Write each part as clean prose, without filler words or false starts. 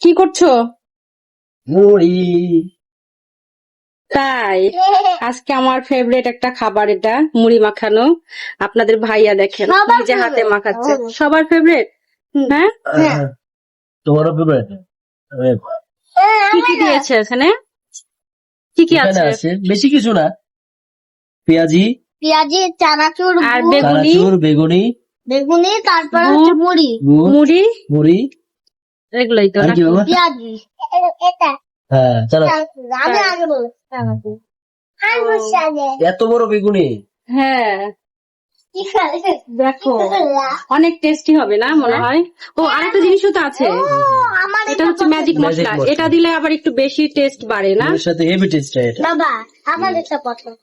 কি করছো? মুড়ি। তাই আজকে আমার ফেভারিট একটা খাবার, এটা মুড়ি মাখানো। আপনাদের ভাইয়া দেখেন সবার নিজে হাতে favorite। মাখাচ্ছে। সবার ফেভারিট। হ্যাঁ, তোমারও ফেভারিট? কি কি দিয়েছে এখানে? কি কি এখানে আছে? আছে বেশি কিছু না, পেঁয়াজি, পেঁয়াজি, চানাচুর, আর গুড়, বেগুনি, চানাচুর, বেগুনি, বেগুনি, তারপর গুড়, হচ্ছে মুড়ি, গুড়, মুড়ি, মুড়ি। এগুলোই তো আর কি নাকি? বাবা? পেঁয়াজি। এটা হ্যাঁ, চানাচুর। আমি আগে বলছি চানাচুর। এত বড় বেগুনি। হ্যাঁ, দেখো অনেক টেস্টি হবে না মনে হয়? ও, আরেকটা জিনিসও তো আছে, আমার এটা হচ্ছে ম্যাজিক Magic মশলা। মশলা। এটা দিলে আবার একটু বেশি টেস্ট বাড়ে না? এর সাথে হেভি টেস্ট এটা। বাবা, আমার এটা পছন্দ।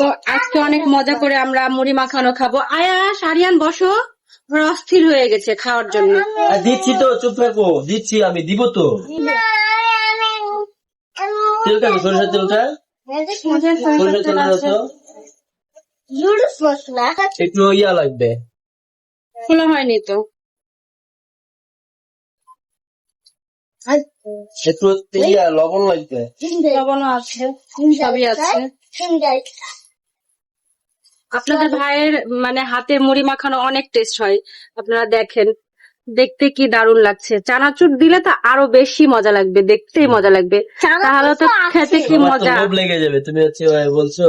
তো আজকে অনেক মজা করে আমরা মুড়ি মাখানো খাবো। আয়াস, আরিয়ান বসো, ওরা অস্থির হয়ে গেছে খাওয়ার জন্য। আর দিচ্ছি তো, চুপ থাকো, দিচ্ছি আমি, দিব তো। তেলটা কই? সরিষার তেলটা, সরিষার তেলটা দাও তো। নুডলস মশলা। একটু ইয়া লাগবে, খোলা হয়নি তো। একটু ইয়া লবণ লাগবে। লবণও আছে, সবই আছে। আপনাদের ভাইয়ের মানে হাতে মুড়ি মাখানো অনেক টেস্ট হয়, আপনারা দেখেন। দেখতে কি দারুণ লাগছে। চানাচুর দিলে তো আরো বেশি মজা লাগবে, দেখতেই মজা লাগবে। তাহলে তো খেতে কি আমার তো মজা। লোভ লেগে যাবে, তুমি হচ্ছে বলছো।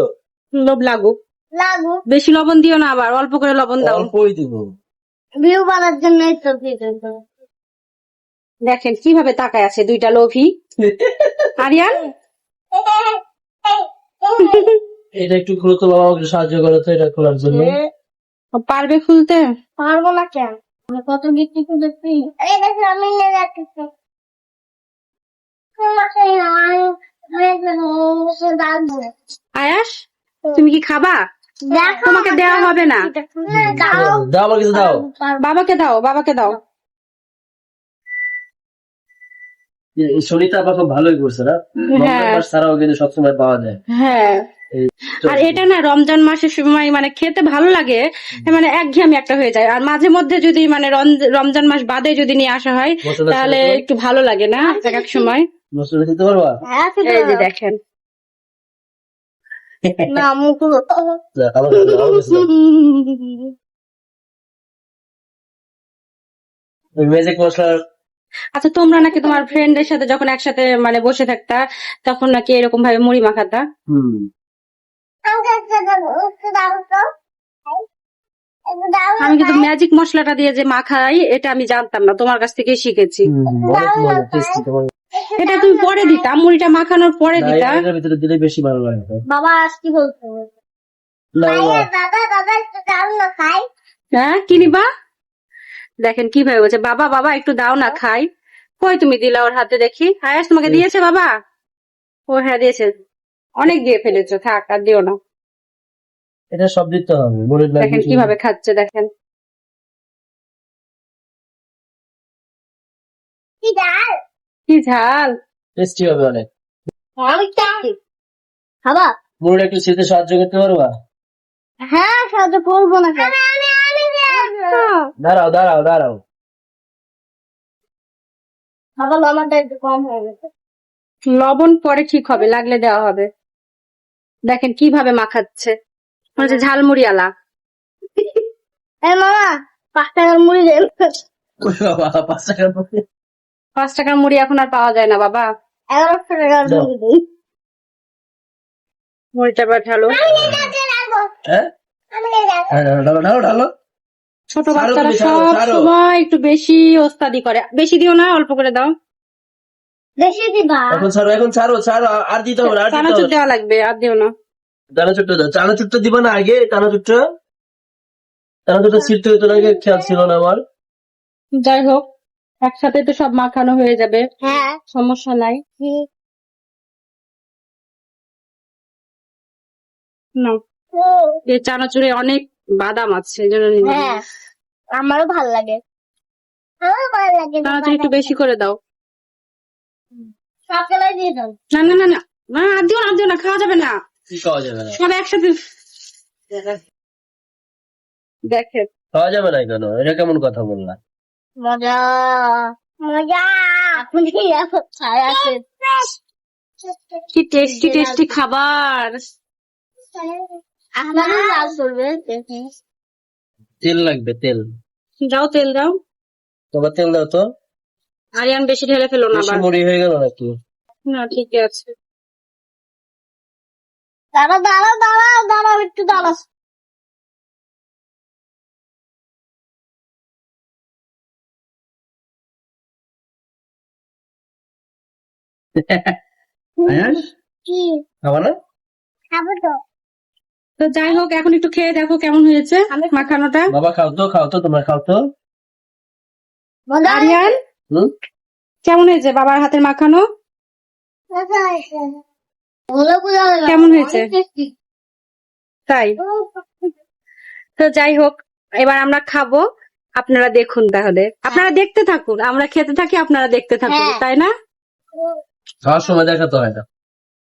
লোভ লাগুক। লাগু বেশি লবণ দিও না, আবার অল্প করে লবণ দাও। অল্পই দিব। ভিউ বানার জন্যই তো ভিডিও। দেখেন কিভাবে তাকায় আছে দুইটা লোভী। আরিয়ান, এটা একটু খুলে তো বাবা, আমাকে সাহায্য করো তো এটা খোলার জন্য। পারবে খুলতে? পারবো না কেন? আমি কত গিফট খুঁজেছি। এই দেখো আমি নিয়ে যাচ্ছি। আয়াস, তুমি কি খাবা? দেখো তোমাকে দেওয়া হবে না। দাও। দাও, আমার কিছু দাও। বাবাকে দাও, বাবাকে দাও। এই শনিতা আপা খুব ভালোই করছে না, রমজান মাস ছাড়াও কিন্তু সবসময় পাওয়া যায়। হ্যাঁ, এই আর এটা না রমজান মাসের সময় মানে খেতে ভালো লাগে, মানে একঘেয়েমি একটা হয়ে যায়। আর মাঝে মধ্যে যদি মানে রমজান মাস বাদে যদি নিয়ে আসা হয় মশলা তাহলে ছিল তো? একটু ভালো লাগে না এক এক সময়। মশলা দিতে পারবা? হ্যাঁ, এই যে দেখেন। না মুখগুলো যা, আমার কাছে দাও, আমার কাছে দাও। ওই ম্যাজিক মশলা। আচ্ছা, তোমরা নাকি তোমার ফ্রেন্ডের সাথে যখন একসাথে মানে বসে থাকতা তখন নাকি এরকম ভাবে মুড়ি মাখাতা? হুম, আমি কিন্তু ম্যাজিক মশলাটা দিয়ে যে মাখাই এটা আমি জানতাম না, তোমার কাছ থেকেই শিখেছি। অনেক মজা, টেস্টি। তোমার এটা তুমি পরে দিতা, মুড়িটা মাখানোর পরে না, দিতা। এটার ভিতরে দিলে বেশি ভালো লাগে। বাবা আজ কি বলছো? না বাবা, দাদা দাদা একটু দাও না খাই। হ্যাঁ, কি নিবা? দেখেন কিভাবে বলছে, বাবা বাবা একটু দাও না খাই। কই তুমি দিলা ওর হাতে দেখি? আয়াস তোমাকে দিয়েছে বাবা? ও হ্যাঁ দিয়েছে, অনেক দিয়ে ফেলেছো, থাক আর দিও না। এটা সব দিতে হবে, মনে দেখেন লাগবে। কিভাবে খাচ্ছে, দেখেন। কি ডাল? কি ঝাল। টেস্টি হবে অনেক। আমি চাই। খাবা? মুড়িটা একটু ছিলতে সাহায্য করতে পারবা? হ্যাঁ, সাহায্য করবো না কেন? দাঁড়াও দাঁড়াও দাঁড়াও। খাবার লবণটা একটু কম হয়ে গেছে। লবণ পরে ঠিক হবে, লাগলে দেওয়া হবে। দেখেন কিভাবে মাখাচ্ছে, মনে হচ্ছে ঝালমুড়ি আলা। এই মামা 5 টাকার মুড়ি দেন। ওই বাবা, 5 টাকার মধ্যে 5 টাকার মুড়ি এখন আর পাওয়া যায় না বাবা। 1100 টাকার দাও। মুড়ি দিন। মুড়িটা পাঠালো। হ্যাঁ, ঢালো ঢালো ঢালো। ছোট ছাড়ো বাচ্চারা তুমি, ছাড়ো, সব ছাড়ো। সময় একটু বেশি ওস্তাদি করে। বেশি দিও না, অল্প করে দাও। বেশি দিবা? এখন ছাড়ো, এখন ছাড়ো, ছাড়ো, আর দিতে হবে না, আর দিতে চানাচুর হবে। দেওয়া লাগবে, আর দিও না। চানাচুরটা দাও, চানাচুরটা দিবা না আগে? চানাচুরটা, চানাচুরটা ছিলতে হতো না, আগে খেয়াল ছিল না আমার। যাই হোক, একসাথে তো সব মাখানো হয়ে যাবে, হ্যাঁ। সমস্যা নাই। না, এই চানাচুরে অনেক বাদাম আছে, এই জন্য নিলাম। হ্যাঁ, আমারও ভালো লাগে। আমারও ভালো লাগে। চানাচুর একটু বেশি করে দাও। সকালে দিয়ে দাও। না না না না না, আর দিও না, আর দিও না, খাওয়া যাবে না। কি খাওয়া যাবে না? সব একসাথে। দেখেন খাওয়া যাবে না কেন? এটা কেমন কথা বললা? মজা। মজা আপনি ছাড়া আছে কি টেস্টি টেস্টি খাবার। আমারও লাল করবে তেল লাগবে, তেল। যাও তেল দাও। তোমার তেল দাও তো। আরিয়ান বেশি ঢেলে ফেলো না বেশি আবার। মুড়ি হয়ে গেল নাকি? না ঠিক আছে। দাঁড়াও দাঁড়াও দাঁড়াও দাঁড়াও একটু দাঁড়াও আয়াস, কি খাবা না? খাবো তো তো যাই হোক এখন একটু খেয়ে দেখো কেমন হয়েছে মাখানোটা। বাবা খাও তো, তোমরা খাও তো। মজা আরিয়ান হুম, কেমন হয়েছে বাবার হাতের মাখানো? মজা হয়েছে ওগুলো গুলো কেমন হয়েছে? তাই তো যাই হোক এবার আমরা খাবো, আপনারা দেখুন তাহলে, আপনারা দেখতে থাকুন, আমরা খেতে থাকি আপনারা দেখতে থাকুন, হ্যাঁ। তাই না? খাওয়ার সময় দেখাতে হয় না।